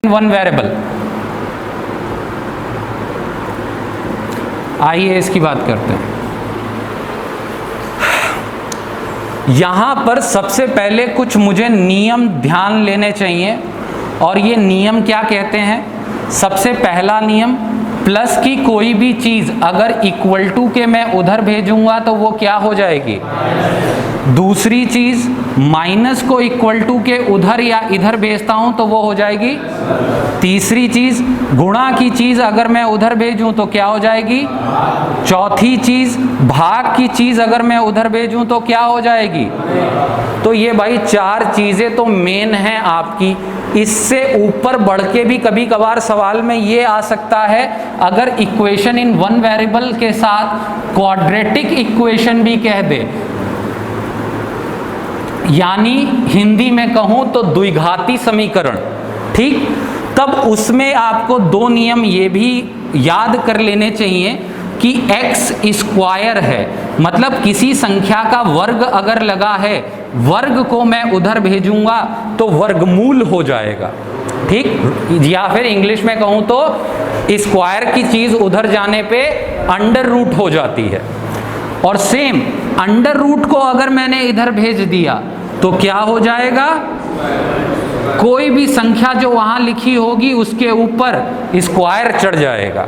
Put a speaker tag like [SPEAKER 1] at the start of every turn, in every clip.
[SPEAKER 1] One variable. आइए इसकी बात करते हैं। यहां पर सबसे पहले कुछ मुझे नियम ध्यान लेने चाहिए, और ये नियम क्या कहते हैं। सबसे पहला नियम, प्लस की कोई भी चीज अगर इक्वल टू के मैं उधर भेजूंगा तो वो क्या हो जाएगी। दूसरी चीज, माइनस को इक्वल टू के उधर या इधर भेजता हूं तो वो हो जाएगी। तीसरी चीज, गुणा की चीज अगर मैं उधर भेजूं तो क्या हो जाएगी। चौथी चीज, भाग की चीज अगर मैं उधर भेजूं तो क्या हो जाएगी। तो ये भाई चार चीजें तो मेन हैं आपकी। इससे ऊपर बढ़ के भी कभी कभार सवाल में ये आ सकता है, अगर इक्वेशन इन वन वेरिएबल के साथ क्वाड्रेटिक इक्वेशन भी कह दे, यानी हिंदी में कहूं तो द्विघाती समीकरण, ठीक, तब उसमें आपको दो नियम ये भी याद कर लेने चाहिए कि x स्क्वायर है, मतलब किसी संख्या का वर्ग अगर लगा है, वर्ग को मैं उधर भेजूंगा तो वर्गमूल हो जाएगा, ठीक। या फिर इंग्लिश में कहूं तो स्क्वायर की चीज उधर जाने पे अंडर रूट हो जाती है। और सेम अंडर रूट को अगर मैंने इधर भेज दिया तो क्या हो जाएगा। कोई भी संख्या जो वहां लिखी होगी उसके ऊपर स्क्वायर चढ़ जाएगा।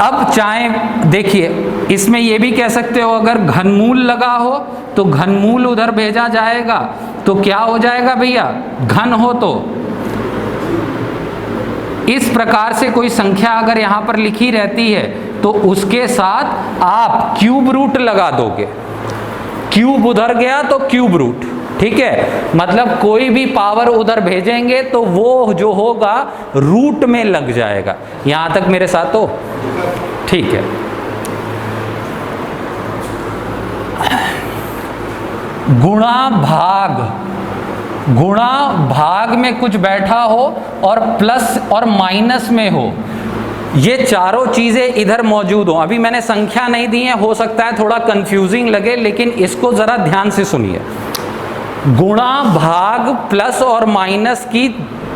[SPEAKER 1] अब चाहे देखिए, इसमें यह भी कह सकते हो अगर घनमूल लगा हो तो घनमूल उधर भेजा जाएगा तो क्या हो जाएगा भैया, घन हो तो। इस प्रकार से कोई संख्या अगर यहां पर लिखी रहती है तो उसके साथ आप क्यूब रूट लगा दोगे। क्यूब उधर गया तो क्यूब रूट, ठीक है, मतलब कोई भी पावर उधर भेजेंगे तो वो जो होगा रूट में लग जाएगा। यहां तक मेरे साथ हो, ठीक है। गुणा भाग, गुणा भाग में कुछ बैठा हो और प्लस और माइनस में हो, ये चारों चीजें इधर मौजूद हो। अभी मैंने संख्या नहीं दी है, हो सकता है थोड़ा कंफ्यूजिंग लगे, लेकिन इसको जरा ध्यान से सुनिए। गुणा भाग प्लस और माइनस की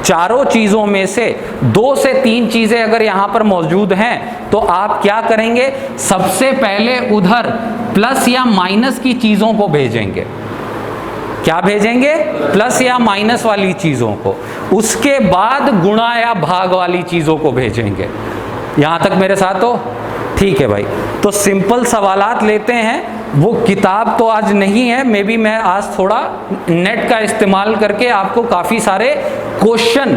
[SPEAKER 1] चारों चीजों में से 2 से 3 चीजें अगर यहां पर मौजूद हैं तो आप क्या करेंगे, सबसे पहले उधर प्लस या माइनस की चीजों को भेजेंगे। क्या भेजेंगे, प्लस या माइनस वाली चीजों को, उसके बाद गुणा या भाग वाली चीजों को भेजेंगे। यहां तक मेरे साथ हो, ठीक है भाई। तो सिंपल सवालात लेते हैं। वो किताब तो आज नहीं है, मे बी मैं आज थोड़ा नेट का इस्तेमाल करके आपको काफ़ी सारे क्वेश्चन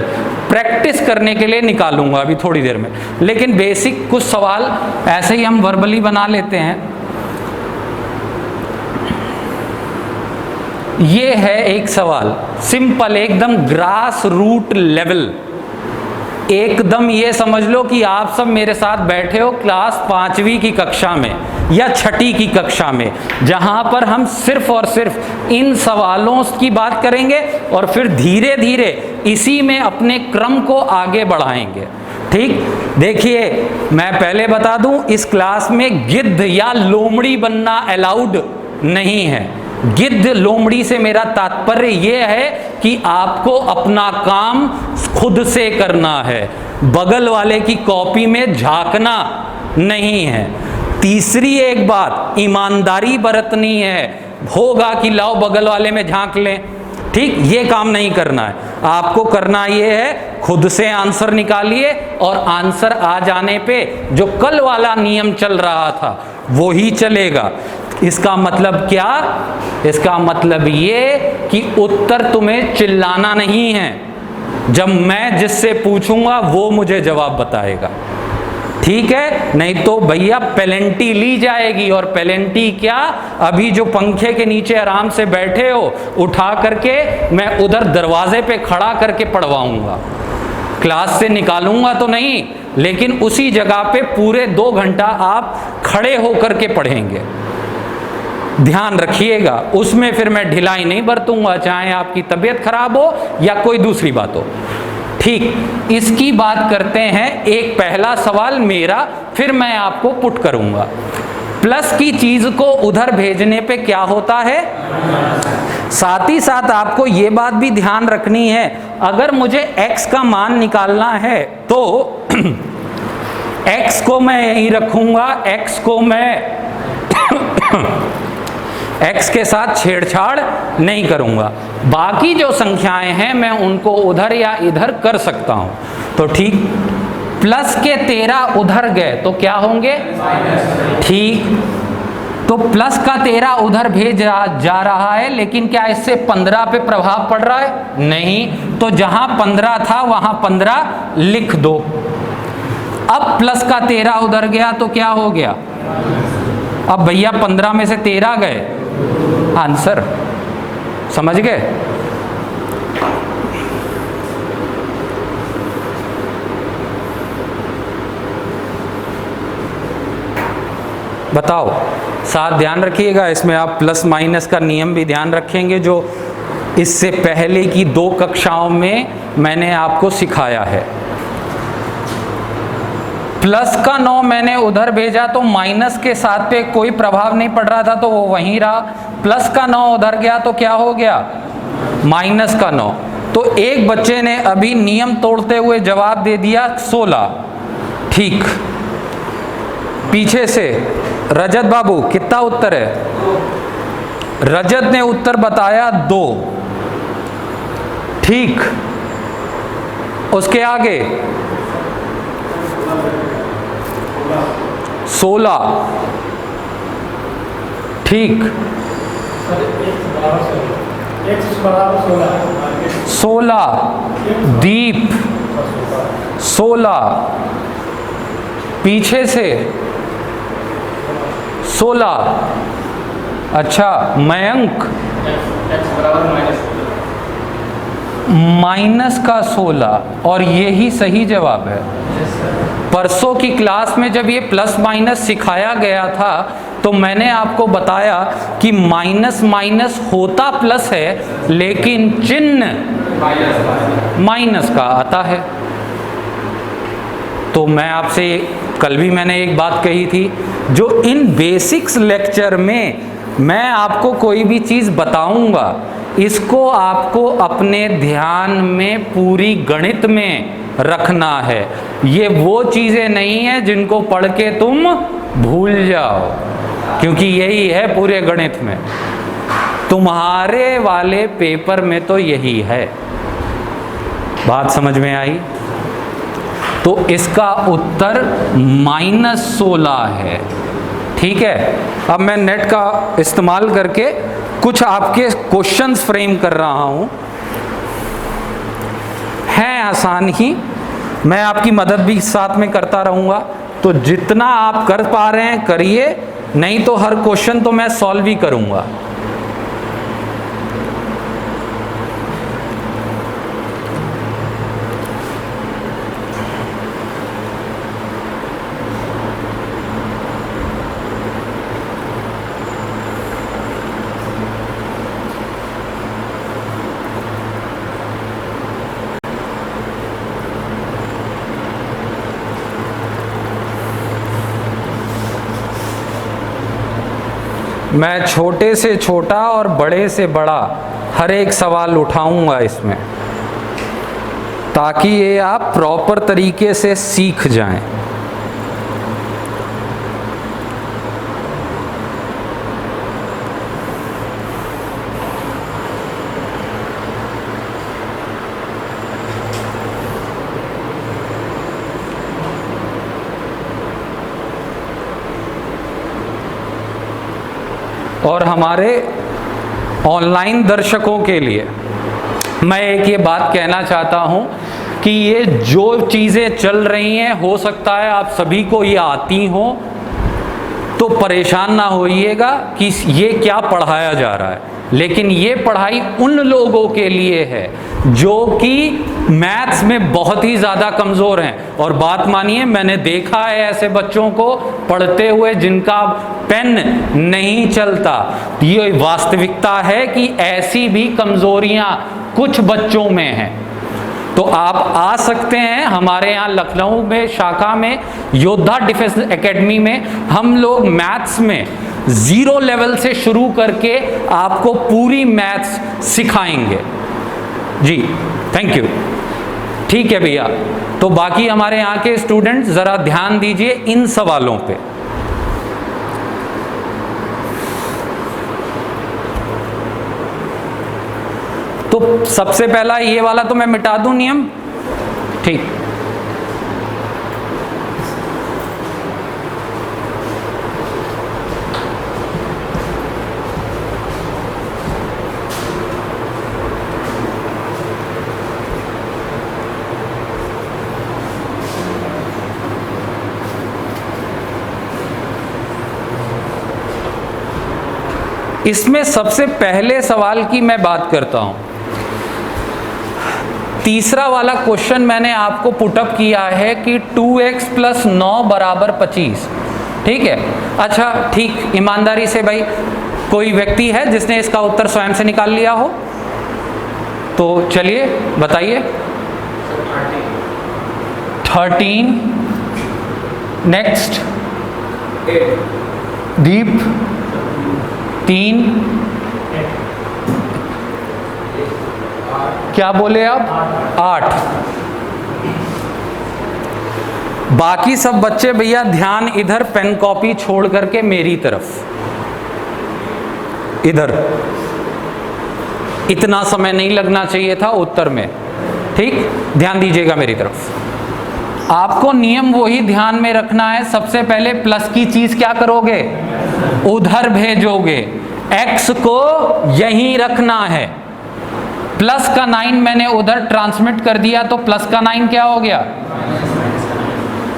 [SPEAKER 1] प्रैक्टिस करने के लिए निकालूंगा अभी थोड़ी देर में, लेकिन बेसिक कुछ सवाल ऐसे ही हम वर्बली बना लेते हैं। ये है एक सवाल, सिंपल एकदम ग्रास रूट लेवल। एकदम ये समझ लो कि आप सब मेरे साथ बैठे हो क्लास 5वीं की कक्षा में या 6ठी की कक्षा में, जहां पर हम सिर्फ और सिर्फ इन सवालों की बात करेंगे और फिर धीरे धीरे इसी में अपने क्रम को आगे बढ़ाएंगे, ठीक। देखिए मैं पहले बता दूं, इस क्लास में गिद्ध या लोमड़ी बनना अलाउड नहीं है। गिद्ध लोमड़ी से मेरा तात्पर्य यह है कि आपको अपना काम खुद से करना है, बगल वाले की कॉपी में झांकना नहीं है। तीसरी एक बात, ईमानदारी बरतनी है। होगा कि लाओ बगल वाले में झांक लें, ठीक, ये काम नहीं करना है। आपको करना ये है, खुद से आंसर निकालिए और आंसर आ जाने पे जो कल वाला नियम चल रहा था वो ही चलेगा। इसका मतलब क्या, इसका मतलब ये कि उत्तर तुम्हें चिल्लाना नहीं है, जब मैं जिससे पूछूंगा वो मुझे जवाब बताएगा, ठीक है। नहीं तो भैया पेनल्टी ली जाएगी। और पेनल्टी क्या, अभी जो पंखे के नीचे आराम से बैठे हो, उठा करके मैं उधर दरवाजे पे खड़ा करके पढ़वाऊंगा। क्लास से निकालूंगा तो नहीं, लेकिन उसी जगह पे पूरे 2 घंटा आप खड़े होकर के पढ़ेंगे। ध्यान रखिएगा, उसमें फिर मैं ढिलाई नहीं बरतूंगा, चाहे आपकी तबीयत खराब हो या कोई दूसरी बात हो, ठीक। इसकी बात करते हैं। एक पहला सवाल मेरा, फिर मैं आपको पुट करूंगा। प्लस की चीज को उधर भेजने पे क्या होता है, साथ ही साथ आपको ये बात भी ध्यान रखनी है, अगर मुझे x का मान निकालना है तो x को मैं यहीं रखूंगा, x को मैं x के साथ छेड़छाड़ नहीं करूंगा। बाकी जो संख्याएं हैं मैं उनको उधर या इधर कर सकता हूं। तो ठीक, प्लस के 13 उधर गए तो क्या होंगे? ठीक, तो प्लस का 13 उधर जा रहा है, लेकिन क्या इससे 15 पे प्रभाव पड़ रहा है? नहीं। तो जहां 15 था वहां 15 लिख दो। अब प्लस का 13 उधर गया तो क्या हो गया? अब भैया 15 में से 13 गए, आंसर समझ गए? बताओ, साथ ध्यान रखिएगा, इसमें आप प्लस माइनस का नियम भी ध्यान रखेंगे जो इससे पहले की 2 कक्षाओं में मैंने आपको सिखाया है। प्लस का 9 मैंने उधर भेजा तो माइनस के 7 पे कोई प्रभाव नहीं पड़ रहा था तो वो वहीं रहा। प्लस का 9 उधर गया तो क्या हो गया? माइनस का 9। तो एक बच्चे ने अभी नियम तोड़ते हुए जवाब दे दिया 16। ठीक, पीछे से रजत बाबू कितना उत्तर है? रजत ने उत्तर बताया 2। ठीक, उसके आगे 16। ठीक, 16। दीप 16, पीछे से 16। अच्छा, मयंक माइनस का 16, और यही सही जवाब है। परसों की क्लास में जब ये प्लस माइनस सिखाया गया था तो मैंने आपको बताया कि माइनस माइनस होता प्लस है लेकिन चिन्ह माइनस का आता है। तो मैं आपसे कल भी मैंने एक बात कही थी, जो इन बेसिक्स लेक्चर में मैं आपको कोई भी चीज़ बताऊंगा, इसको आपको अपने ध्यान में पूरी गणित में रखना है। ये वो चीज़ें नहीं है जिनको पढ़ के तुम भूल जाओ, क्योंकि यही है पूरे गणित में। तुम्हारे वाले पेपर में तो यही है। बात समझ में आई? तो इसका उत्तर -16 है। ठीक है, अब मैं नेट का इस्तेमाल करके कुछ आपके क्वेश्चंस फ्रेम कर रहा हूं। है आसान ही, मैं आपकी मदद भी साथ में करता रहूंगा। तो जितना आप कर पा रहे हैं करिए, नहीं तो हर क्वेश्चन तो मैं सॉल्व ही करूंगा। मैं छोटे से छोटा और बड़े से बड़ा हर एक सवाल उठाऊंगा इसमें, ताकि ये आप प्रॉपर तरीके से सीख जाएं। और हमारे ऑनलाइन दर्शकों के लिए मैं एक ये बात कहना चाहता हूँ कि ये जो चीज़ें चल रही हैं, हो सकता है आप सभी को ये आती हों, तो परेशान ना होइएगा कि ये क्या पढ़ाया जा रहा है। लेकिन ये पढ़ाई उन लोगों के लिए है जो कि मैथ्स में बहुत ही ज़्यादा कमज़ोर हैं। और बात मानिए, मैंने देखा है ऐसे बच्चों को पढ़ते हुए जिनका पेन नहीं चलता। ये वास्तविकता है कि ऐसी भी कमज़ोरियाँ कुछ बच्चों में हैं। तो आप आ सकते हैं हमारे यहाँ लखनऊ में शाखा में योद्धा डिफेंस एकेडमी में। हम लोग मैथ्स में जीरो लेवल से शुरू करके आपको पूरी मैथ्स सिखाएंगे जी। Thank you. ठीक है भैया, तो बाकी हमारे यहाँ के स्टूडेंट्स ज़रा ध्यान दीजिए इन सवालों पे। तो सबसे पहला ये वाला तो मैं मिटा दूं नियम, ठीक। इसमें सबसे पहले सवाल की मैं बात करता हूं। तीसरा वाला क्वेश्चन मैंने आपको पुटअप किया है कि 2x + 9 = 25, ठीक है। अच्छा ठीक, ईमानदारी से भाई कोई व्यक्ति है जिसने इसका उत्तर स्वयं से निकाल लिया हो तो चलिए बताइए। 13, नेक्स्ट दीप 3, क्या बोले आप 8। बाकी सब बच्चे भैया ध्यान इधर, पेन कॉपी छोड़ करके मेरी तरफ, इधर। इतना समय नहीं लगना चाहिए था उत्तर में, ठीक। ध्यान दीजिएगा मेरी तरफ। आपको नियम वही ध्यान में रखना है, सबसे पहले प्लस की चीज क्या करोगे, उधर भेजोगे। x को यहीं रखना है। प्लस का 9 मैंने उधर ट्रांसमिट कर दिया तो प्लस का 9 क्या हो गया।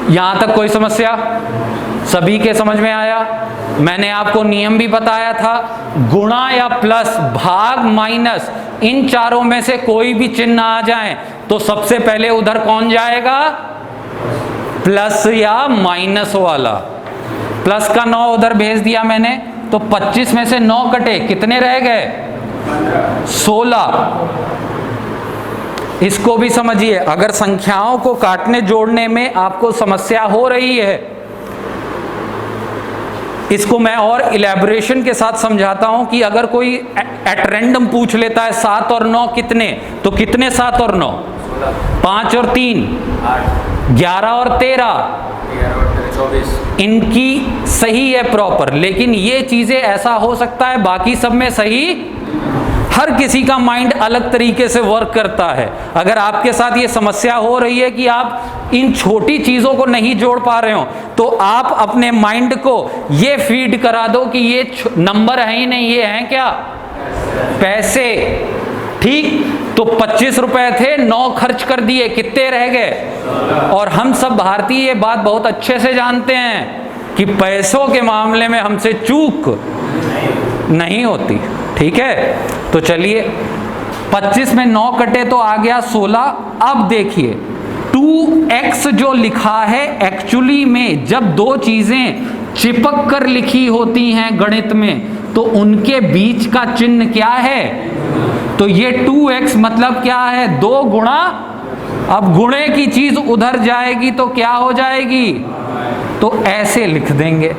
[SPEAKER 1] यहां तक कोई समस्या? सभी के समझ में आया? मैंने आपको नियम भी बताया था, गुणा या प्लस, भाग, माइनस, इन चारों में से कोई भी चिन्ह आ जाए तो सबसे पहले उधर कौन जाएगा, प्लस या माइनस वाला। प्लस का 9 उधर भेज दिया मैंने तो 25 में से 9 कटे, कितने रह गए, 16। इसको भी समझिए, अगर संख्याओं को काटने जोड़ने में आपको समस्या हो रही है, इसको मैं और इलेबोरेशन के साथ समझाता हूं कि अगर कोई एट रैंडम पूछ लेता है 7 और 9 कितने, तो कितने 7 और 9, 5 और 3 11 और 13, 24। इनकी सही है प्रॉपर, लेकिन ये चीजें ऐसा हो सकता है बाकी सब में सही। हर किसी का माइंड अलग तरीके से वर्क करता है। अगर आपके साथ ये समस्या हो रही है कि आप इन छोटी चीजों को नहीं जोड़ पा रहे हो, तो आप अपने माइंड को ये फीड करा दो कि ये नंबर है ही नहीं, ये हैं क्या, पैसे, ठीक। तो 25 रुपए थे, 9 खर्च कर दिए, कितने रह गए। और हम सब भारतीय ये बात बहुत अच्छे से जानते हैं कि पैसों के मामले में हमसे चूक नहीं होती, ठीक है। तो चलिए 25 में 9 कटे तो आ गया 16। अब देखिए 2x जो लिखा है, एक्चुअली में जब दो चीजें चिपक कर लिखी होती हैं गणित में तो उनके बीच का चिन्ह क्या है, तो ये 2x मतलब क्या है, 2 गुणा। अब गुणे की चीज उधर जाएगी तो क्या हो जाएगी, तो ऐसे लिख देंगे।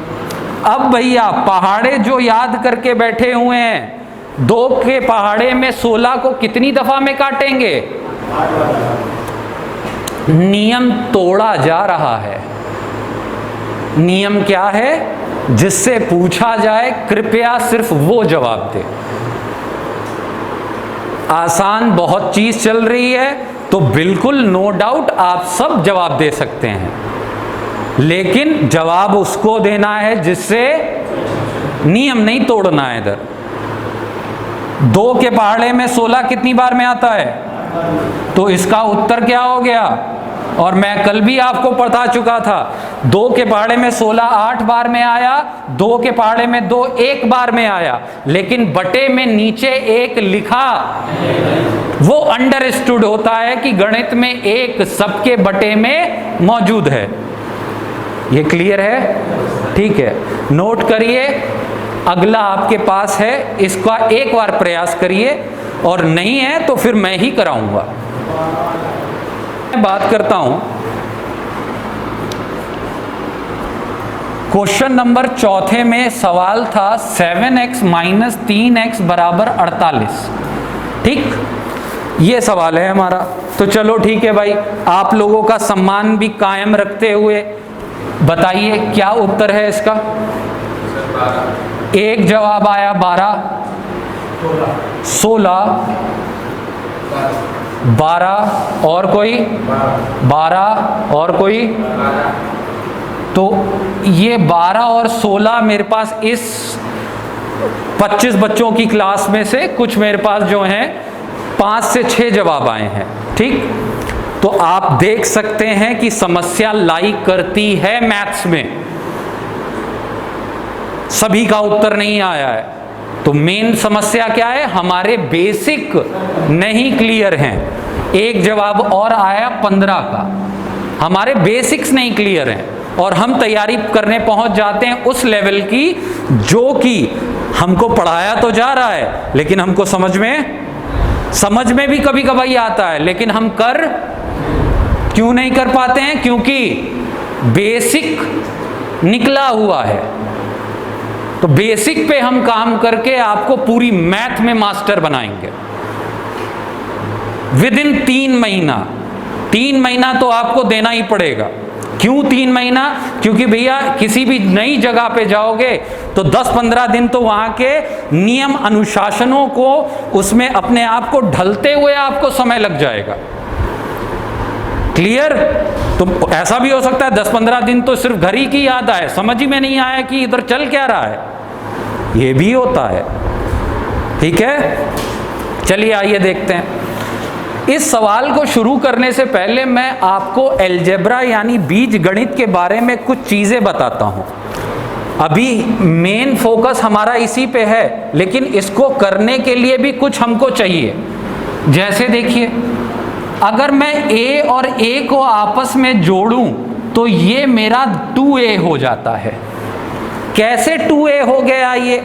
[SPEAKER 1] अब भैया पहाड़े जो याद करके बैठे हुए हैं, 2 के पहाड़े में 16 को कितनी दफा में काटेंगे, नियम तोड़ा जा रहा है। नियम क्या है, जिससे पूछा जाए कृपया सिर्फ वो जवाब दे। आसान बहुत चीज चल रही है तो बिल्कुल नो डाउट आप सब जवाब दे सकते हैं, लेकिन जवाब उसको देना है जिससे नियम नहीं तोड़ना है। इधर 2 के पहाड़े में 16 कितनी बार में आता है, तो इसका उत्तर क्या हो गया। और मैं कल भी आपको बता चुका था, 2 के पहाड़े में 16 8 बार में आया, 2 के पहाड़े में 2 1 बार में आया, लेकिन बटे में नीचे 1 लिखा। वो अंडरस्टूड होता है कि गणित में 1 सबके बटे में मौजूद है। ये क्लियर है, ठीक है। नोट करिए, अगला आपके पास है, इसका एक बार प्रयास करिए, और नहीं है तो फिर मैं ही कराऊंगा। मैं बात करता हूं क्वेश्चन नंबर चौथे में सवाल था 7x माइनस 3x बराबर 48। ठीक, ये सवाल है हमारा। तो चलो ठीक है भाई, आप लोगों का सम्मान भी कायम रखते हुए बताइए क्या उत्तर है इसका। एक जवाब आया 12, 16, 12 और कोई 12 और कोई। तो ये 12 और 16 मेरे पास इस 25 बच्चों की क्लास में से कुछ मेरे पास जो हैं 5 से 6 जवाब आए हैं। ठीक, तो आप देख सकते हैं कि समस्या लाई करती है मैथ्स में, सभी का उत्तर नहीं आया है। तो मेन समस्या क्या है, हमारे बेसिक नहीं क्लियर हैं। एक जवाब और आया 15 का, हमारे बेसिक्स नहीं क्लियर हैं और हम तैयारी करने पहुंच जाते हैं उस लेवल की जो कि हमको पढ़ाया तो जा रहा है लेकिन हमको समझ में भी कभी कभाई आता है, लेकिन हम कर क्यों नहीं कर पाते हैं, क्योंकि बेसिक निकला हुआ है। तो बेसिक पे हम काम करके आपको पूरी मैथ में मास्टर बनाएंगे विद इन 3 महीना। 3 महीना तो आपको देना ही पड़ेगा। क्यों 3 महीना? क्योंकि भैया किसी भी नई जगह पे जाओगे तो 10-15 दिन तो वहां के नियम अनुशासनों को उसमें अपने आप को ढलते हुए आपको समय लग जाएगा। क्लियर? तो ऐसा भी हो सकता है 10-15 दिन तो सिर्फ घर ही की याद आए, समझ ही में नहीं आया कि इधर चल क्या रहा है, ये भी होता है। ठीक है, चलिए आइए देखते हैं। इस सवाल को शुरू करने से पहले मैं आपको अलजेब्रा यानी बीज गणित के बारे में कुछ चीजें बताता हूं। अभी मेन फोकस हमारा इसी पे है, लेकिन इसको करने के लिए भी कुछ हमको चाहिए। जैसे देखिए, अगर मैं a और a को आपस में जोड़ूं तो ये मेरा 2a हो जाता है। कैसे 2a हो गया, ये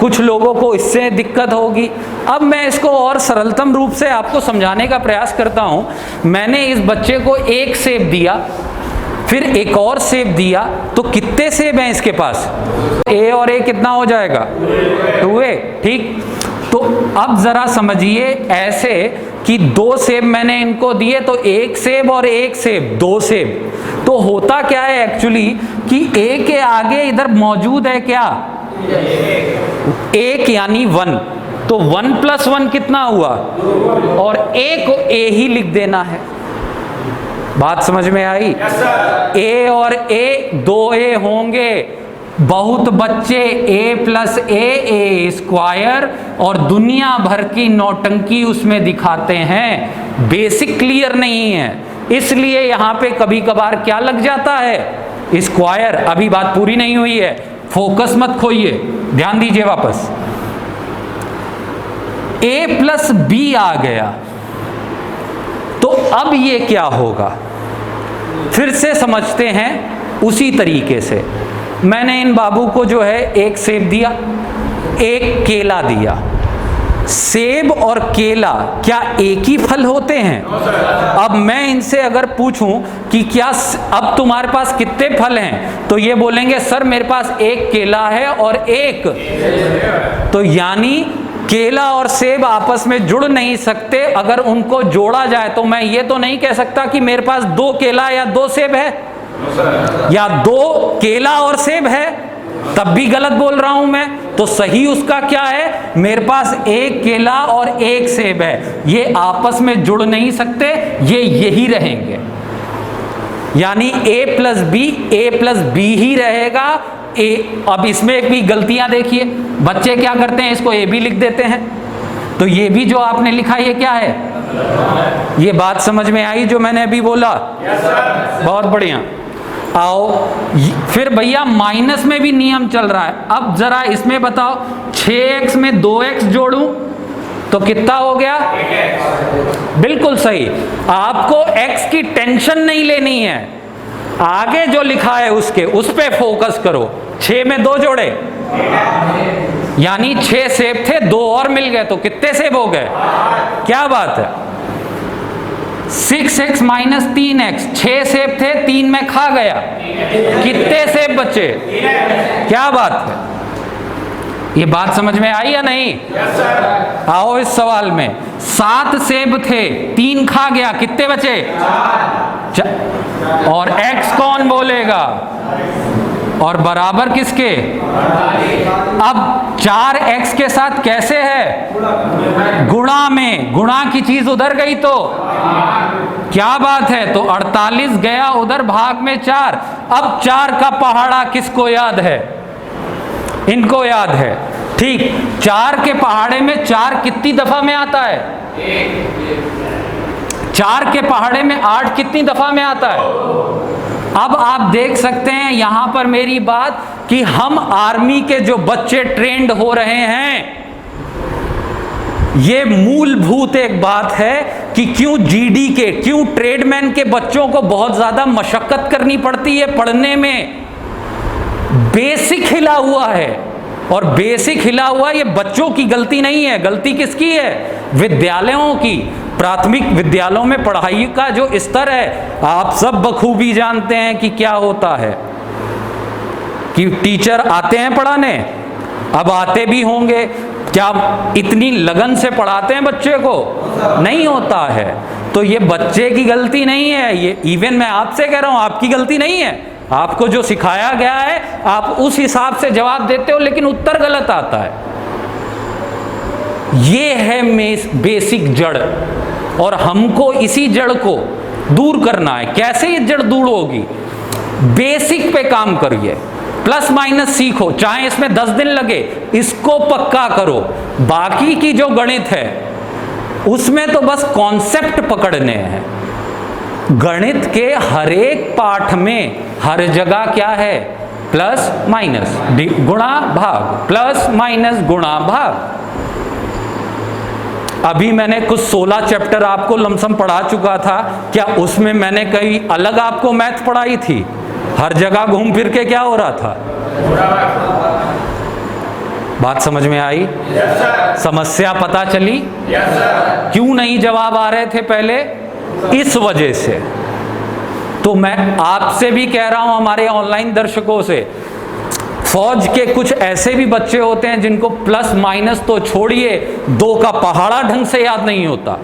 [SPEAKER 1] कुछ लोगों को इससे दिक्कत होगी। अब मैं इसको और सरलतम रूप से आपको समझाने का प्रयास करता हूं। मैंने इस बच्चे को एक सेब दिया, फिर एक और सेब दिया, तो कितने सेब हैं इसके पास? a और a कितना हो जाएगा? 2a। ठीक, तो अब जरा समझिए ऐसे कि 2 सेब मैंने इनको दिए, तो 1 सेब और 1 सेब 2 सेब। तो होता क्या है एक्चुअली कि a के आगे इधर मौजूद है क्या? 1 यानी 1, तो 1 + 1 कितना हुआ? और a को a ही लिख देना है। बात समझ में आई? a और a 2a होंगे। बहुत बच्चे a + a² और दुनिया भर की नौटंकी उसमें दिखाते हैं, बेसिक क्लियर नहीं है, इसलिए यहां पे कभी कभार क्या लग जाता है? स्क्वायर। अभी बात पूरी नहीं हुई है, फोकस मत खोइए, ध्यान दीजिए वापस। a + b आ गया, तो अब ये क्या होगा? फिर से समझते हैं उसी तरीके से। मैंने इन बाबू को जो है 1 सेब दिया, 1 केला दिया। सेब और केला क्या एक ही फल होते हैं? अब मैं इनसे अगर पूछूं कि क्या अब तुम्हारे पास कितने फल हैं, तो ये बोलेंगे सर मेरे पास 1 केला है और 1। तो यानी केला और सेब आपस में जुड़ नहीं सकते। अगर उनको जोड़ा जाए तो मैं ये तो नहीं कह सकता कि मेरे पास 2 केला या 2 सेब है, या 2 केला और सेब है, तब भी गलत बोल रहा हूं मैं। तो सही उसका क्या है? मेरे पास 1 केला और 1 सेब है, ये आपस में जुड़ नहीं सकते, ये यही रहेंगे। यानी a + b ही रहेगा। अब इसमें भी गलतियां देखिए, बच्चे क्या करते हैं, इसको a भी लिख देते हैं। तो ये भी जो आपने लिखा ये क्या है? ये बात समझ में आई जो मैंने अभी बोला? बहुत बढ़िया। आओ फिर भैया माइनस में भी नियम चल रहा है। अब जरा इसमें बताओ, 6x में 2x जोड़ूं तो कितना हो गया? बिल्कुल सही। आपको x की टेंशन नहीं लेनी है, आगे जो लिखा है उस पे फोकस करो। 6 में 2 जोड़े, यानी 6 सेब थे, 2 और मिल गए, तो कितने सेब हो गए? क्या बात है, 6x माइनस 3x, 6 सेब थे, 3 में खा गया, कितने सेब बचे? क्या बात है, ये बात समझ में आई या नहीं? आओ इस सवाल में, 7 सेब थे, 3 खा गया, कितने बचे? और x कौन बोलेगा? और बराबर किसके? अब 4x के साथ कैसे है? गुणा में, गुणा की चीज उधर गई तो क्या बात है, तो 48 गया उधर, भाग में 4। अब 4 का पहाड़ा किसको याद है? इनको याद है, ठीक। 4 के पहाड़े में 4 कितनी दफा में आता है? 4 के पहाड़े में 8 कितनी दफा में आता है? अब आप देख सकते हैं यहां पर मेरी बात कि हम आर्मी के जो बच्चे ट्रेंड हो रहे हैं, ये मूलभूत एक बात है कि क्यों जीडी के, क्यों ट्रेडमैन के बच्चों को बहुत ज्यादा मशक्कत करनी पड़ती है पढ़ने में। बेसिक हिला हुआ है, और बेसिक हिला हुआ ये बच्चों की गलती नहीं है, गलती किसकी है? विद्यालयों की। प्राथमिक विद्यालयों में पढ़ाई का जो स्तर है, आप सब बखूबी जानते हैं कि क्या होता है, कि टीचर आते हैं पढ़ाने, अब आते भी होंगे, क्या इतनी लगन से पढ़ाते हैं बच्चे को? नहीं होता है। तो ये बच्चे की गलती नहीं है, ये इवन मैं आपसे कह रहा हूं, आपकी गलती नहीं है। आपको जो सिखाया गया है आप उस हिसाब से जवाब देते हो, लेकिन उत्तर गलत आता है। ये है बेसिक जड़, और हमको इसी जड़ को दूर करना है। कैसे ये जड़ दूर होगी? बेसिक पे काम करिए, प्लस माइनस सीखो, चाहे इसमें 10 दिन लगे, इसको पक्का करो। बाकी की जो गणित है उसमें तो बस कॉन्सेप्ट पकड़ने हैं। गणित के हर एक पाठ में हर जगह क्या है? प्लस माइनस, गुणा भाग, प्लस माइनस गुणा भाग। अभी मैंने कुछ 16 चैप्टर आपको लमसम पढ़ा चुका था, क्या उसमें मैंने कहीं अलग आपको मैथ पढ़ाई थी? हर जगह घूम फिर के क्या हो रहा था? बात समझ में आई? समस्या पता चली? क्यों नहीं जवाब आ रहे थे पहले? इस वजह से। तो मैं आपसे भी कह रहा हूं, हमारे ऑनलाइन दर्शकों से, फौज के कुछ ऐसे भी बच्चे होते हैं जिनको प्लस माइनस तो छोड़िए, 2 का पहाड़ा ढंग से याद नहीं होता,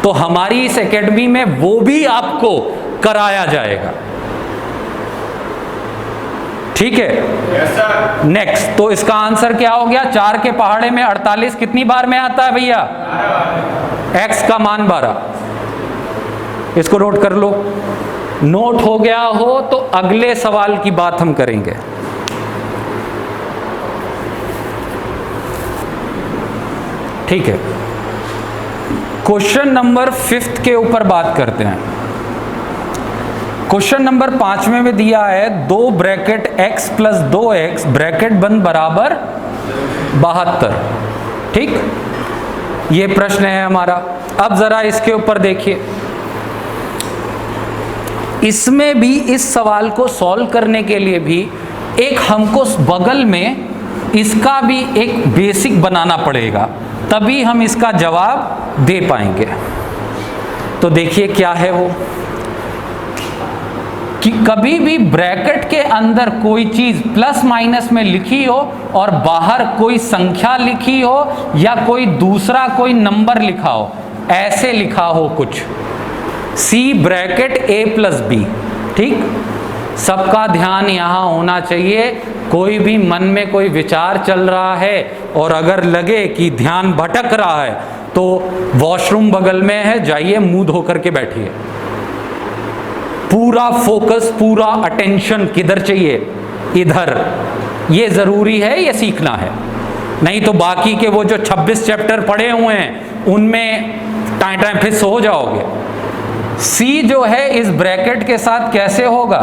[SPEAKER 1] तो हमारी इस एकेडमी में वो भी आपको कराया जाएगा। ठीक है? नेक्स्ट, तो इसका आंसर क्या हो गया? 4 के पहाड़े में 48 कितनी बार में आता है भैया? x का मान 12। इसको नोट कर लो। नोट हो गया हो तो अगले सवाल की बात हम करेंगे। ठीक है, क्वेश्चन नंबर 5 के ऊपर बात करते हैं। क्वेश्चन नंबर 5 में दिया है 2 bracket x plus 2x bracket बंद बराबर 72। ठीक, ये प्रश्न है हमारा। अब जरा इसके ऊपर देखिए, इसमें भी इस सवाल को सॉल्व करने के लिए भी एक हमको बगल में इसका भी एक बेसिक बनाना पड़ेगा, तभी हम इसका जवाब दे पाएंगे। तो देखिए क्या है वो, कि कभी भी ब्रैकेट के अंदर कोई चीज प्लस माइनस में लिखी हो और बाहर कोई संख्या लिखी हो या कोई दूसरा कोई नंबर लिखा हो, ऐसे लिखा हो कुछ, C bracket A plus B। ठीक, सबका ध्यान यहाँ होना चाहिए। कोई भी मन में कोई विचार चल रहा है और अगर लगे कि ध्यान भटक रहा है तो वॉशरूम बगल में है, जाइए मुंह धो करके बैठिए। पूरा फोकस, पूरा अटेंशन किधर चाहिए? इधर। ये जरूरी है, ये सीखना है, नहीं तो बाकी के वो जो 26 चैप्टर पढ़े हुए हैं उनमें टाइम फिर सो जाओगे। C जो है इस ब्रैकेट के साथ कैसे होगा?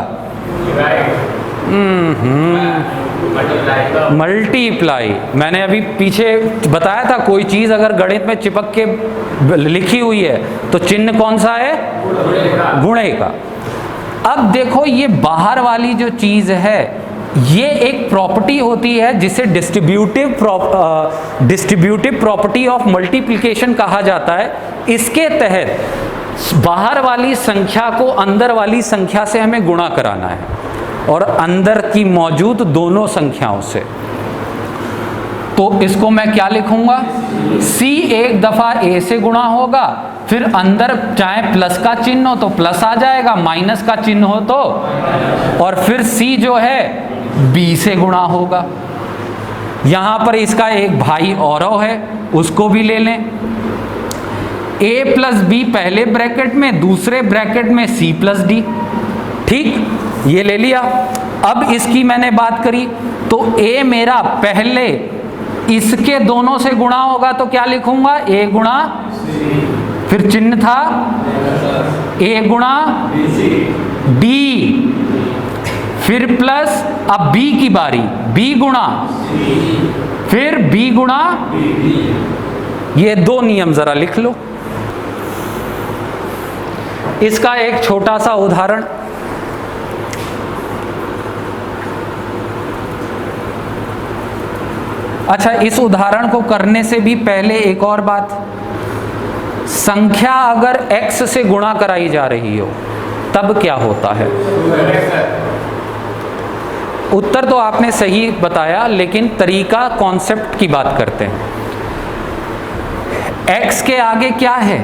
[SPEAKER 1] मल्टीप्लाई। मैंने अभी पीछे बताया था, कोई चीज अगर गणित में चिपक के लिखी हुई है तो चिन्ह कौन सा है? गुणे का। अब देखो, ये बाहर वाली जो चीज है ये एक प्रॉपर्टी होती है जिसे डिस्ट्रीब्यूटिव प्रॉपर्टी ऑफ मल्टीप्लिकेशन कहा जाता है। इसके तहत बाहर वाली संख्या को अंदर वाली संख्या से हमें गुणा कराना है और अंदर की मौजूद दोनों संख्याओं से। तो इसको मैं क्या लिखूंगा, c एक दफा a से गुणा होगा, फिर अंदर चाहे प्लस का चिन्ह हो तो प्लस आ जाएगा, माइनस का चिन्ह हो तो, और फिर c जो है b से गुणा होगा। यहां पर इसका एक भाई औरव है, उसको भी ले लें। a प्लस बी पहले ब्रैकेट में, दूसरे ब्रैकेट में c प्लस डी। ठीक, ये ले लिया। अब इसकी मैंने बात करी तो a मेरा पहले इसके दोनों से गुणा होगा तो क्या लिखूंगा, a गुणा, फिर चिन्ह था a गुणा b, फिर प्लस, अब b की बारी, b गुणा, फिर b गुणा, ये दो नियम जरा लिख लो। इसका एक छोटा सा उदाहरण, अच्छा इस उदाहरण को करने से भी पहले एक और बात, संख्या अगर x से गुणा कराई जा रही हो तब क्या होता है? उत्तर तो आपने सही बताया, लेकिन तरीका, कॉन्सेप्ट की बात करते हैं। x के आगे क्या है?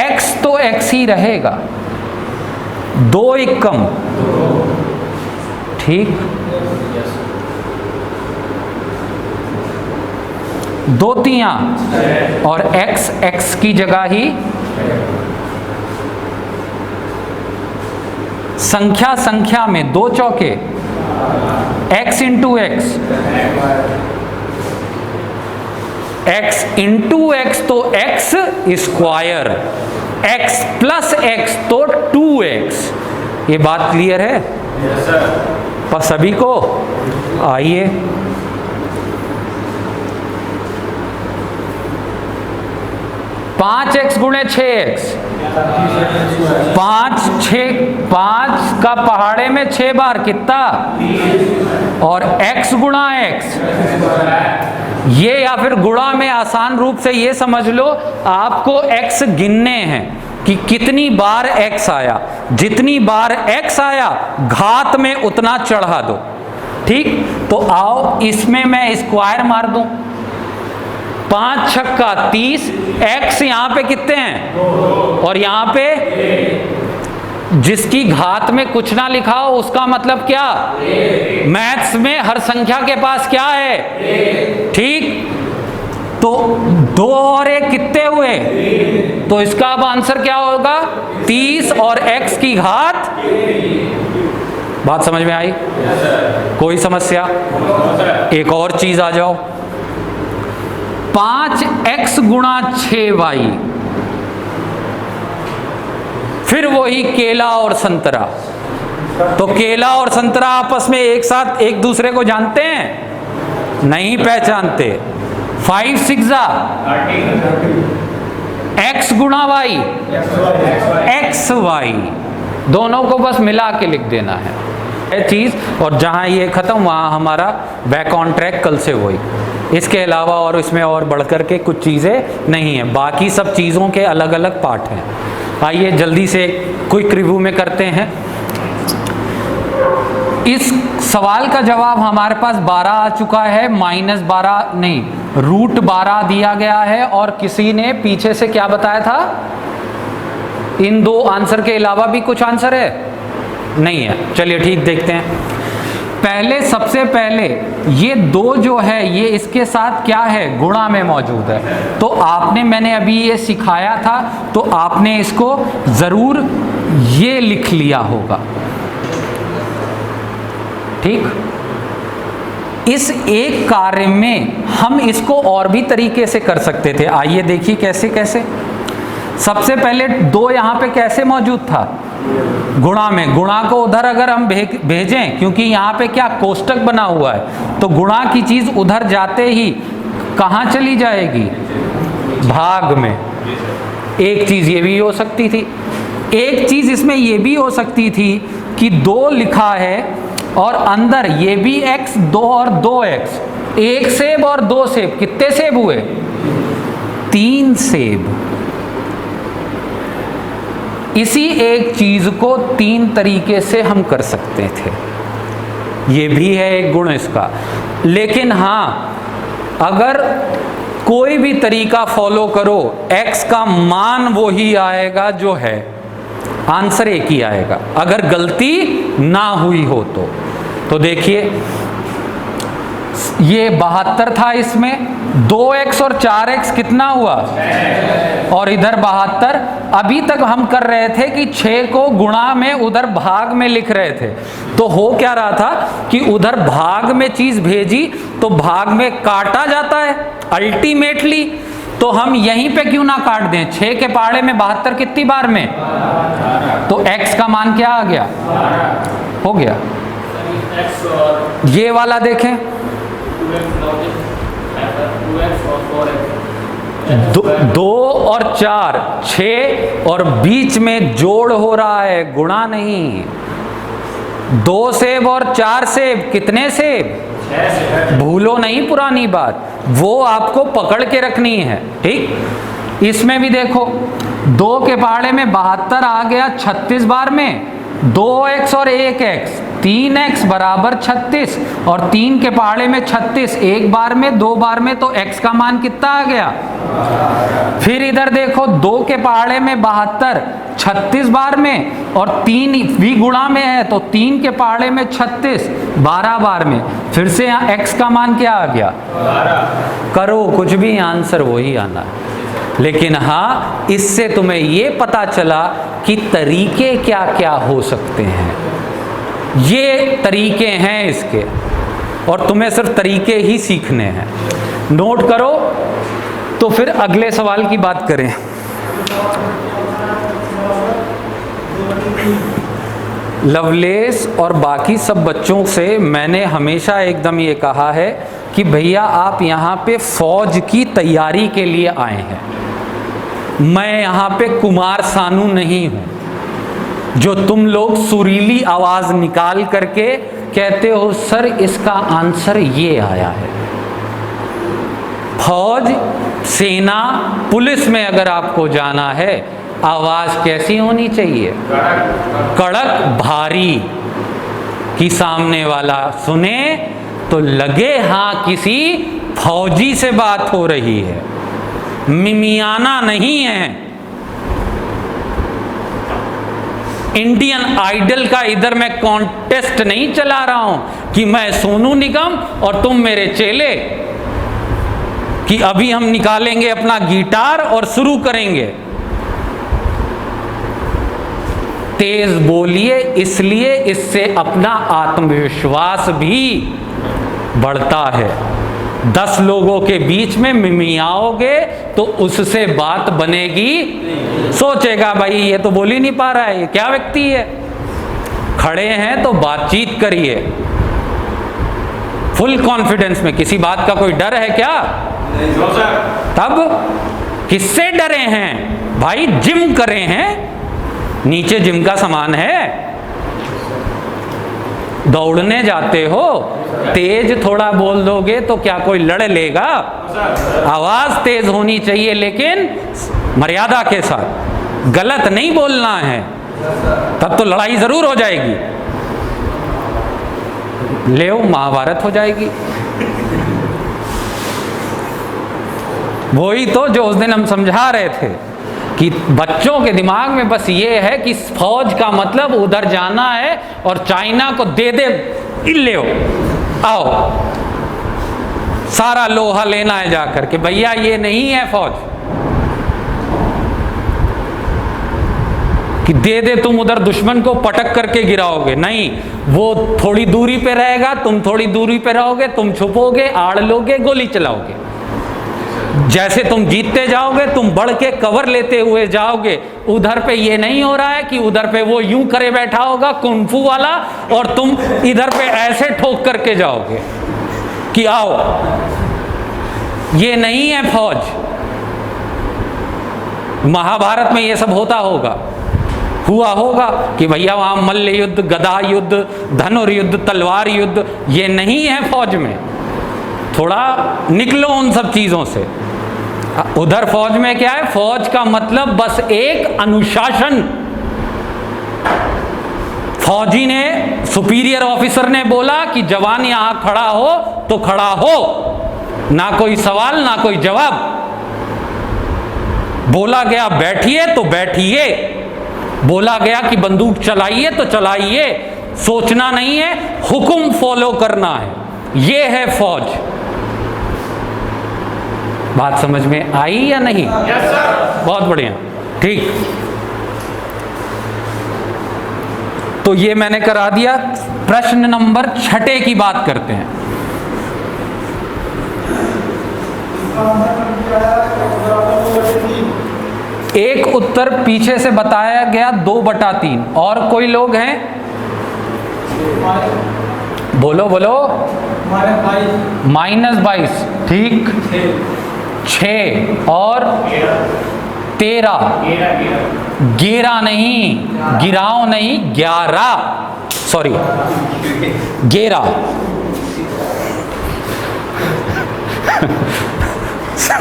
[SPEAKER 1] x तो x ही रहेगा, 2 एकम, ठीक, 2 तियां, और x x की जगह ही, संख्या संख्या में 2 चौके, x into x, x into x तो x square, x plus x तो 2x। ये बात क्लियर है पर सभी को? आइए, 5x गुणे 6x, 5 का पहाड़े में 6 बार कितना, और x गुणा x, ये या फिर गुणा में आसान रूप से ये समझ लो, आपको x गिनने हैं कि कितनी बार x आया, जितनी बार x आया घात में उतना चढ़ा दो। ठीक, तो आओ इसमें मैं स्क्वायर मार दूं, 5 छक्का 30, x यहाँ पे कितने हैं, और यहाँ पे जिसकी घात में कुछ ना लिखा हो उसका मतलब क्या, मैथ्स में हर संख्या के पास क्या है, ठीक, तो 2 और 1 कितने हुए, तो इसका अब आंसर क्या होगा, 30 और x की घात। बात समझ में आई? कोई समस्या? एक और चीज आ जाओ, 5x गुणा 6y, फिर वही केला और संतरा। तो केला और संतरा आपस में एक साथ एक दूसरे को जानते हैं? नहीं पहचानते। 5 6 x गुणा y, एक्स वाई, दोनों को बस मिला के लिख देना है चीज, और जहां ये खत्म वहां हमारा बैक ऑन ट्रैक कल से वही। इसके अलावा और इसमें और बढ़कर के कुछ चीजें नहीं है, बाकी सब चीजों के अलग अलग पार्ट हैं। आइए जल्दी से क्विक रिव्यू में करते हैं। इस सवाल का जवाब हमारे पास 12 आ चुका है, -12 नहीं, √12 दिया गया है, और किसी ने पीछे से क्या बताया था, इन 2 आंसर के अलावा भी कुछ आंसर है? नहीं है। चलिए ठीक, देखते हैं। पहले, सबसे पहले ये 2 जो है ये इसके साथ क्या है, गुणा में मौजूद है। तो आपने, मैंने अभी ये सिखाया था तो आपने इसको जरूर ये लिख लिया होगा। ठीक, इस एक कार्य में हम इसको और भी तरीके से कर सकते थे। आइए देखिए कैसे कैसे। सबसे पहले 2 यहाँ पे कैसे मौजूद था, गुणा में। गुणा को उधर अगर हम भेजें, क्योंकि यहाँ पे क्या कोष्टक बना हुआ है, तो गुणा की चीज उधर जाते ही कहाँ चली जाएगी, भाग में। एक चीज ये भी हो सकती थी, एक चीज इसमें ये भी हो सकती थी कि 2 लिखा है और अंदर ये भी x, 2 और 2x, 1 सेब और 2 सेब, कितने सेब हुए, 3 सेब। इसी एक चीज को 3 तरीके से हम कर सकते थे, ये भी है एक गुण इसका। लेकिन हाँ, अगर कोई भी तरीका फॉलो करो, x का मान वो ही आएगा जो है, आंसर एक ही आएगा, अगर गलती ना हुई हो तो देखिए ये 72 था, इसमें 2x और 4x कितना हुआ, और इधर 72। अभी तक हम कर रहे थे कि 6 को गुणा में उधर भाग में लिख रहे थे, तो हो क्या रहा था कि उधर भाग में चीज भेजी तो भाग में काटा जाता है अल्टीमेटली। तो हम यहीं पे क्यों ना काट दें, 6 के पहाड़े में 72 कितनी बार में, तो x का मान क्या आ गया, हो गया। ये वाला देखें, 2 और 4, 6 और बीच में जोड़ हो रहा है, गुणा नहीं। 2 सेब और 4 सेब, कितने सेब, भूलो नहीं पुरानी बात, वो आपको पकड़ के रखनी है, ठीक। इसमें भी देखो 2 के पहाड़े में 72 आ गया 36 बार में, 2x और 1x, 3x बराबर 36, और 3 के पहाड़े में 36, एक बार में 2 बार में, तो x का मान कितना आ गया। फिर इधर देखो 2 के पहाड़े में 72 36 बार में, और 3 भी गुणा में है तो 3 के पहाड़े में 36 12 बार में, फिर से यहाँ x का मान क्या आ गया, करो कुछ भी आंसर वही आना है। लेकिन हाँ, इससे तुम्हें ये पता चला कि तरीके क्या क्या हो सकते हैं, ये तरीके हैं इसके, और तुम्हें सिर्फ तरीके ही सीखने हैं। नोट करो, तो फिर अगले सवाल की बात करें। लवलेस और बाकी सब बच्चों से मैंने हमेशा एकदम ये कहा है कि भैया आप यहाँ पे फौज की तैयारी के लिए आए हैं, मैं यहाँ पे कुमार सानू नहीं हूँ जो तुम लोग सुरीली आवाज निकाल करके कहते हो सर इसका आंसर ये आया है। फौज, सेना, पुलिस में अगर आपको जाना है, आवाज कैसी होनी चाहिए, कड़क भारी, कि सामने वाला सुने तो लगे हाँ किसी फौजी से बात हो रही है, मिमियाना नहीं है। इंडियन आइडल का इधर मैं कॉन्टेस्ट नहीं चला रहा हूं कि मैं सोनू निगम और तुम मेरे चेले, कि अभी हम निकालेंगे अपना गिटार और शुरू करेंगे। तेज बोलिए, इसलिए इससे अपना आत्मविश्वास भी बढ़ता है। 10 लोगों के बीच में मिमियाओगे तो उससे बात बनेगी, सोचेगा भाई ये तो बोल ही नहीं पा रहा है, ये क्या व्यक्ति है। खड़े हैं तो बातचीत करिए फुल कॉन्फिडेंस में, किसी बात का कोई डर है क्या? तब किससे डरे हैं भाई? जिम करे हैं, नीचे जिम का सामान है, दौड़ने जाते हो, तेज थोड़ा बोल दोगे तो क्या कोई लड़ लेगा? आवाज तेज होनी चाहिए लेकिन मर्यादा के साथ, गलत नहीं बोलना है, तब तो लड़ाई जरूर हो जाएगी, ले महाभारत हो जाएगी। वही तो जो उस दिन हम समझा रहे थे कि बच्चों के दिमाग में बस ये है कि फौज का मतलब उधर जाना है और चाइना को दे दे, ले आओ सारा लोहा लेना है जाकर के। भैया ये नहीं है फौज कि दे दे तुम उधर दुश्मन को पटक करके गिराओगे, नहीं, वो थोड़ी दूरी पे रहेगा, तुम थोड़ी दूरी पे रहोगे, तुम छुपोगे, आड़ लोगे, गोली चलाओगे। जैसे तुम जीतते जाओगे तुम बढ़ के कवर लेते हुए जाओगे। उधर पे ये नहीं हो रहा है कि उधर पे वो यूं करे बैठा होगा कुंफू वाला और तुम इधर पे ऐसे ठोक करके जाओगे कि आओ, ये नहीं है फौज। महाभारत में ये सब होता होगा, हुआ होगा कि भैया वहां मल्ल युद्ध, गदा युद्ध, धनुर्युद्ध, तलवार युद्ध, ये नहीं है फौज में। थोड़ा निकलो उन सब चीजों से। उधर फौज में क्या है, फौज का मतलब बस एक अनुशासन। फौजी ने, सुपीरियर ऑफिसर ने बोला कि जवान यहां खड़ा हो तो खड़ा हो, ना कोई सवाल ना कोई जवाब। बोला गया बैठिए तो बैठिए, बोला गया कि बंदूक चलाइए तो चलाइए। सोचना नहीं है, हुक्म फॉलो करना है। यह है फौज। बात समझ में आई या नहीं?
[SPEAKER 2] Yes sir.
[SPEAKER 1] बहुत बढ़िया, ठीक। तो ये मैंने करा दिया। प्रश्न नंबर 6 की बात करते हैं। एक उत्तर पीछे से बताया गया 2/3। और कोई लोग हैं? बोलो बोलो। -22, ठीक। 6 और 13, 11 नहीं, गिराओ नहीं, 11, सॉरी 11।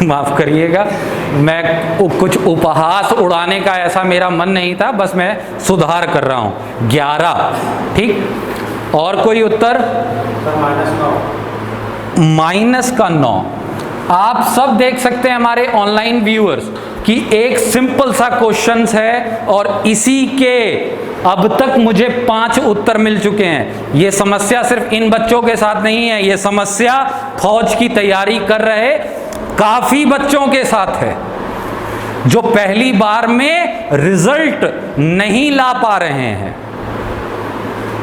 [SPEAKER 1] माफ करिएगा, मैं कुछ उपहास उड़ाने का ऐसा मेरा मन नहीं था, बस मैं सुधार कर रहा हूं। 11, ठीक। और कोई उत्तर? -9। आप सब देख सकते हैं हमारे ऑनलाइन व्यूअर्स कि एक सिंपल सा क्वेश्चन है और इसी के अब तक मुझे 5 उत्तर मिल चुके हैं। ये समस्या सिर्फ इन बच्चों के साथ नहीं है, ये समस्या फौज की तैयारी कर रहे काफी बच्चों के साथ है, जो पहली बार में रिजल्ट नहीं ला पा रहे हैं।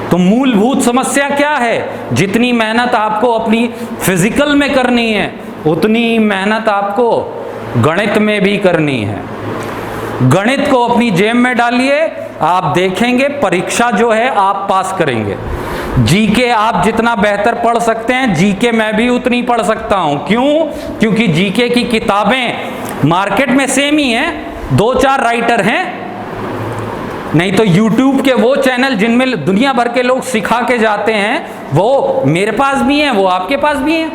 [SPEAKER 1] तो मूलभूत समस्या क्या है? जितनी मेहनत आपको अपनी फिजिकल में करनी है, उतनी मेहनत आपको गणित में भी करनी है। गणित को अपनी जेब में डालिए, आप देखेंगे परीक्षा जो है आप पास करेंगे। जीके आप जितना बेहतर पढ़ सकते हैं, जीके मैं भी उतनी पढ़ सकता हूं। क्यों? क्योंकि जीके की किताबें मार्केट में सेम ही हैं, 2-4 राइटर हैं, नहीं तो YouTube के वो चैनल जिनमें दुनिया भर के लोग सिखा के जाते हैं, वो मेरे पास भी हैं, वो आपके पास भी हैं।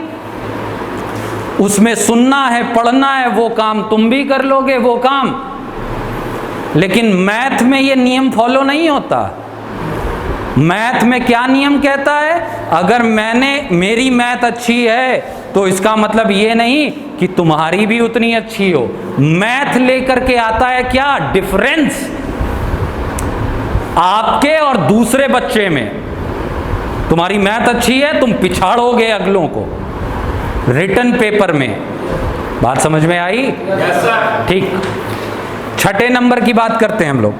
[SPEAKER 1] उसमें सुनना है, पढ़ना है, वो काम तुम भी कर लोगे, वो काम। लेकिन मैथ में ये नियम फॉलो नहीं होता। मैथ में क्या नियम कहता है? अगर मेरी मैथ अच्छी है तो इसका मतलब ये नहीं कि तुम्हारी भी उतनी अच्छी हो। मैथ लेकर के आता है क्या? डिफरेंस आपके और दूसरे बच्चे में। तुम्हारी मैथ अच्छी है, तुम पिछाड़ोगे अगलों को रिटन पेपर में। बात समझ में आई?
[SPEAKER 2] Yes sir.
[SPEAKER 1] ठीक। 6 नंबर की बात करते हैं हम लोग।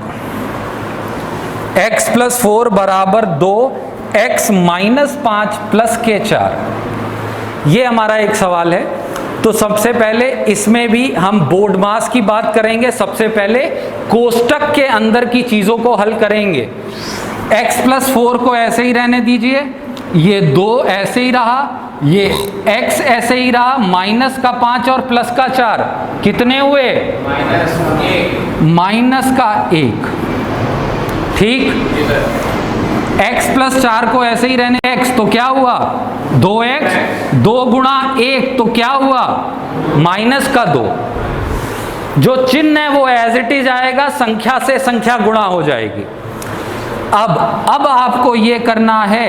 [SPEAKER 1] x + 4 = 2, x - 5 + के 4। ये हमारा एक सवाल है। तो सबसे पहले इसमें भी हम बोर्ड मास की बात करेंगे। सबसे पहले कोष्टक के अंदर की चीजों को हल करेंगे। x + 4 को ऐसे ही रहने दीजिए, ये 2 ऐसे ही रहा, ये x ऐसे ही रहा, -5 और +4 कितने हुए? -1, ठीक। x + 4 को ऐसे ही रहने, x तो क्या हुआ? 2x, 2 × 1 तो क्या हुआ? -2। जो चिन्ह है वो एज इट इज आएगा, संख्या से संख्या गुणा हो जाएगी। अब आपको ये करना है,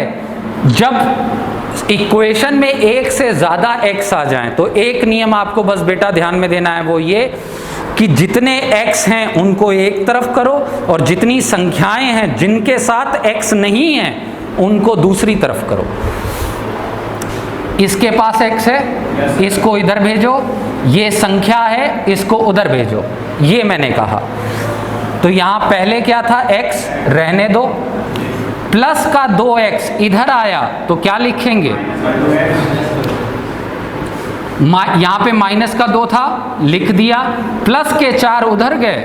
[SPEAKER 1] जब इक्वेशन में एक से ज्यादा x आ जाएं तो एक नियम आपको बस बेटा ध्यान में देना है, वो ये कि जितने x हैं उनको एक तरफ करो और जितनी संख्याएं हैं जिनके साथ x नहीं है उनको दूसरी तरफ करो। इसके पास x है, इसको इधर भेजो, ये संख्या है, इसको उधर भेजो, ये मैंने कहा। तो यहां पहले क्या था? x रहने दो, प्लस का 2x इधर आया तो क्या लिखेंगे? यहां पे -2 था, लिख दिया, प्लस के 4 उधर गए,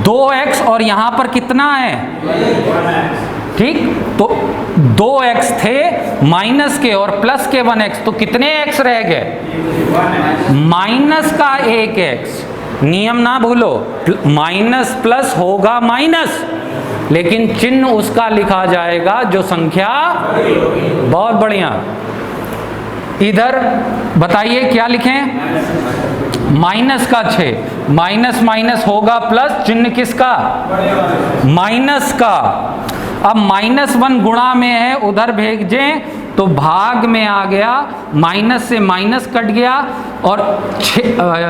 [SPEAKER 1] 2x और यहां पर कितना है? ठीक। तो 2x थे, माइनस के और प्लस के 1x, तो कितने x रह गए? -1x। नियम ना भूलो, माइनस प्लस होगा माइनस, लेकिन चिन्ह उसका लिखा जाएगा जो संख्या। बहुत बढ़िया। इधर बताइए क्या लिखें, माइनस का 6, माइनस माइनस होगा प्लस, चिन्ह किसका, माइनस का। अब -1 गुणा में है, उधर भेजें तो भाग में आ गया, माइनस से माइनस कट गया, और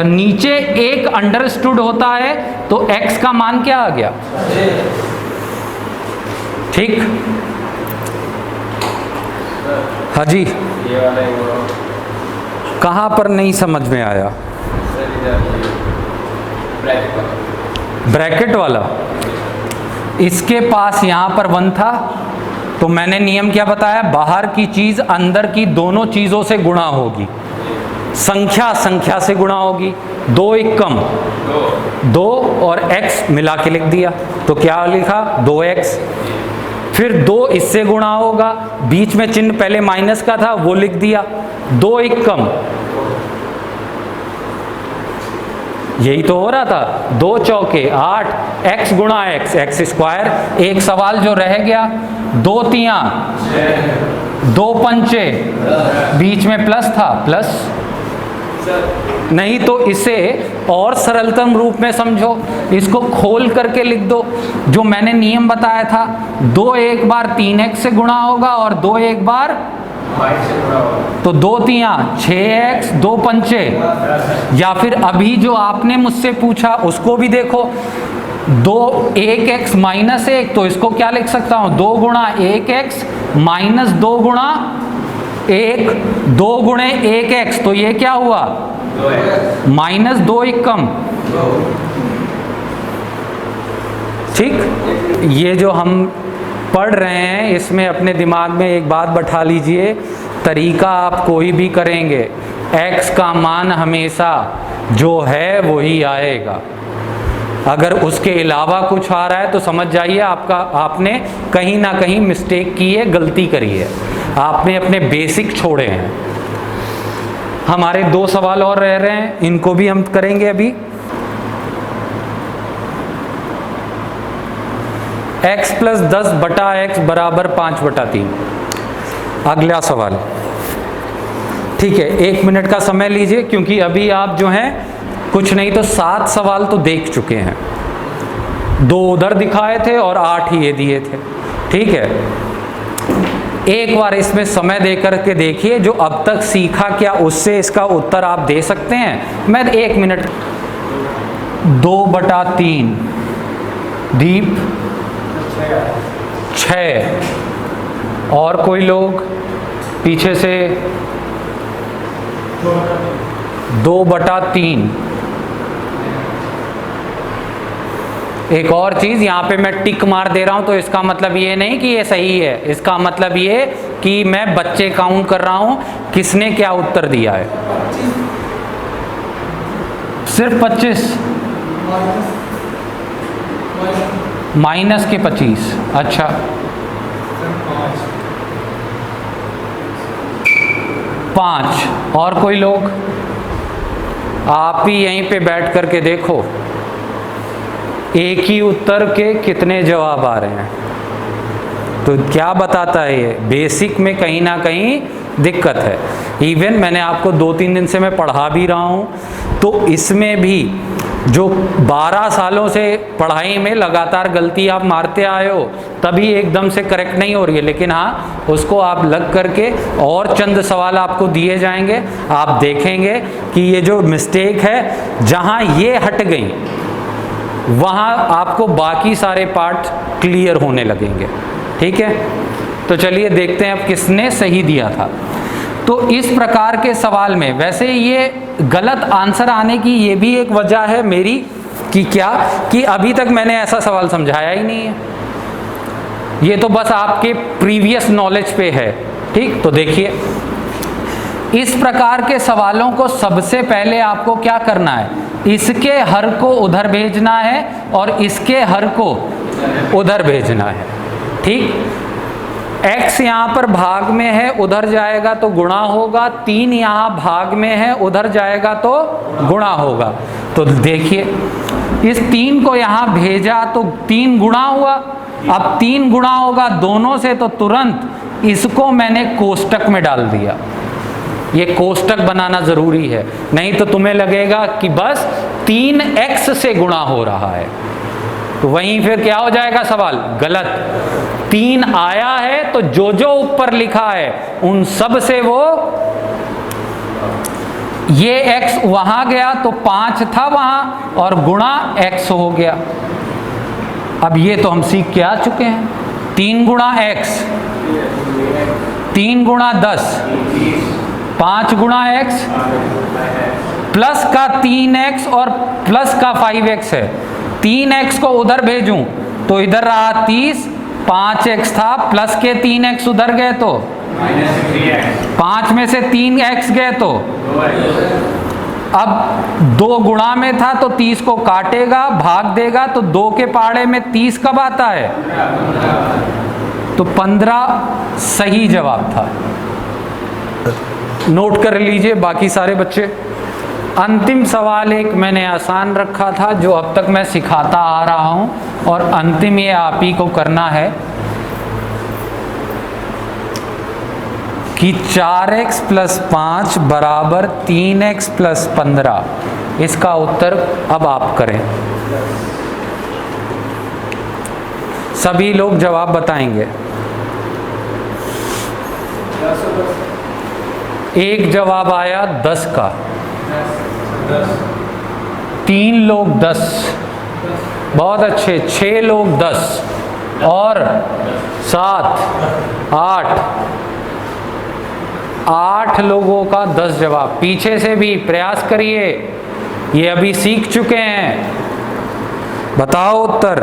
[SPEAKER 1] नीचे 1 अंडरस्टूड होता है तो x का मान क्या आ गया, ठीक। हाँ जी, कहाँ पर नहीं समझ में आया, ब्रैकेट वाला, इसके पास यहाँ पर 1 था तो मैंने नियम क्या बताया, बाहर की चीज अंदर की दोनों चीजों से गुणा होगी, संख्या संख्या से गुणा होगी, 2 1 कम 2 और x मिला के लिख दिया, तो क्या लिखा 2x, फिर 2 इससे गुणा होगा, बीच में चिन्ह पहले माइनस का था वो लिख दिया, 2 1 कम, यही तो हो रहा था, 2 चौके 8, x गुणा x, x स्क्वायर। एक सवाल जो रह गया, 2 तियां 2 पंचे, बीच में प्लस था, प्लस, नहीं तो इसे और सरलतम रूप में समझो, इसको खोल करके लिख दो, जो मैंने नियम बताया था, 2 एक बार 3x से गुणा होगा और 2 एक बार, तो 2 तियां 6x, 2 पंचे, या फिर अभी जो आपने मुझसे पूछा उसको भी देखो, 2 1x माइनस 1, तो इसको क्या लिख सकता हूं, 2 गुणा 1x माइनस 2 गुणा 1, 2 गुणे 1x, तो ये क्या हुआ, माइनस 2 1 कम, ठीक। ये जो हम पढ़ रहे हैं इसमें अपने दिमाग में एक बात बैठा लीजिए, तरीका आप कोई भी करेंगे, x का मान हमेशा जो है वही आएगा, अगर उसके अलावा कुछ आ रहा है तो समझ जाइए आपने कहीं ना कहीं मिस्टेक की है, गलती करी है, आपने अपने बेसिक छोड़े हैं। हमारे 2 सवाल और रह रहे हैं, इनको भी हम करेंगे अभी। x प्लस 10 बटा x बराबर 5 बटा 3। अगला सवाल, ठीक है, 1 मिनट का समय लीजिए, क्योंकि अभी आप जो हैं कुछ नहीं तो 7 सवाल तो देख चुके हैं, 2 उधर दिखाए थे और 8 ही ये दिए थे, ठीक है। एक बार इसमें समय दे करके देखिए, जो अब तक सीखा क्या उससे इसका उत्तर आप दे सकते हैं। मैं 1 मिनट, 2 बटा 3, दीप 6, और कोई लोग पीछे से 2 बटा 3। एक और चीज यहाँ पे मैं टिक मार दे रहा हूं तो इसका मतलब ये नहीं कि ये सही है, इसका मतलब ये कि मैं बच्चे काउंट कर रहा हूं किसने क्या उत्तर दिया है। सिर्फ 25, माइनस के 25, अच्छा 5, और कोई लोग, आप ही यहीं पे बैठ करके देखो एक ही उत्तर के कितने जवाब आ रहे हैं, तो क्या बताता है ये, बेसिक में कहीं ना कहीं दिक्कत है। इवन मैंने आपको 2-3 दिन से मैं पढ़ा भी रहा हूँ, तो इसमें भी जो 12 सालों से पढ़ाई में लगातार गलती आप मारते आए हो, तभी एकदम से करेक्ट नहीं हो रही है, लेकिन हाँ उसको आप लग करके और चंद सवाल आपको दिए जाएंगे, आप देखेंगे कि ये जो मिस्टेक है जहाँ ये हट गई वहाँ आपको बाकी सारे पार्ट क्लियर होने लगेंगे, ठीक है। तो चलिए देखते हैं अब किसने सही दिया था। तो इस प्रकार के सवाल में वैसे ये गलत आंसर आने की ये भी एक वजह है मेरी कि क्या, कि अभी तक मैंने ऐसा सवाल समझाया ही नहीं है, ये तो बस आपके प्रीवियस नॉलेज पे है, ठीक। तो देखिए इस प्रकार के सवालों को सबसे पहले आपको क्या करना है, इसके हर को उधर भेजना है और इसके हर को उधर भेजना है, ठीक। x यहाँ पर भाग में है, उधर जाएगा तो गुणा होगा, 3 यहाँ भाग में है, उधर जाएगा तो गुणा होगा। तो देखिए इस 3 को यहाँ भेजा तो 3 गुणा हुआ, अब 3 गुणा होगा दोनों से, तो तुरंत इसको मैंने कोष्टक में डाल दिया, ये कोष्टक बनाना ज़रूरी है, नहीं तो तुम्हें लगेगा कि बस 3x से गुणा हो रहा है, तो वहीं फिर क्या हो जाएगा सवाल, गलत। 3 आया है तो जो जो ऊपर लिखा है उन सब से वो, ये x वहां गया तो 5 था वहां और गुणा x हो गया। अब ये तो हम सीख के आ चुके हैं, 3 गुणा x, 3 गुणा 10, 5 गुणा x, प्लस का 3x और प्लस का 5x है। 3x को उधर भेजूं तो इधर रहा 30, 5x था, प्लस के 3x उधर गए तो 5 में से 3x गए तो, अब 2 गुणा में था तो 30 को काटेगा, भाग देगा, तो 2 के पहाड़े में 30 कब आता है, तो 15 सही जवाब था। नोट कर लीजिए बाकी सारे बच्चे। अंतिम सवाल एक मैंने आसान रखा था जो अब तक मैं सिखाता आ रहा हूं, और अंतिम ये आप ही को करना है कि 4x + 5 बराबर 3x + 15। इसका उत्तर अब आप करें। सभी लोग जवाब बताएंगे। एक जवाब आया 10 का, 3 लोग 10, बहुत अच्छे, 6 लोग 10 और 7, 8 लोगों का 10 जवाब। पीछे से भी प्रयास करिए, ये अभी सीख चुके हैं। बताओ उत्तर।